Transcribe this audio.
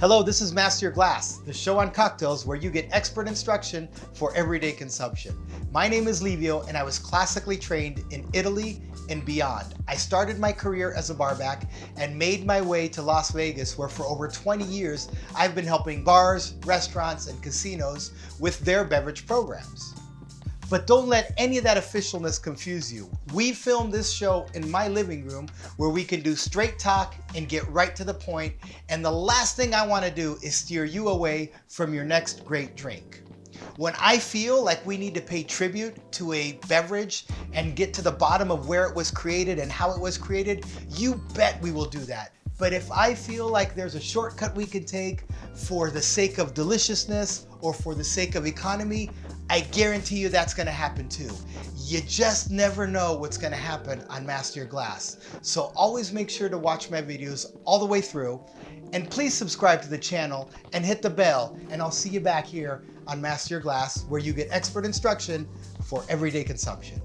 Hello, this is Master Your Glass, the show on cocktails where you get expert instruction for everyday consumption. My name is Livio and I was classically trained in Italy and beyond. I started my career as a barback and made my way to Las Vegas, where for over 20 years I've been helping bars, restaurants, and casinos with their beverage programs. But don't let any of that officialness confuse you. We filmed this show in my living room where we can do straight talk and get right to the point. And the last thing I want to do is steer you away from your next great drink. When I feel like we need to pay tribute to a beverage and get to the bottom of where it was created and how it was created, you bet we will do that. But if I feel like there's a shortcut we can take for the sake of deliciousness or for the sake of economy, I guarantee you that's gonna happen too. You just never know what's gonna happen on Master Your Glass. So always make sure to watch my videos all the way through, and please subscribe to the channel and hit the bell, and I'll see you back here on Master Your Glass, where you get expert instruction for everyday consumption.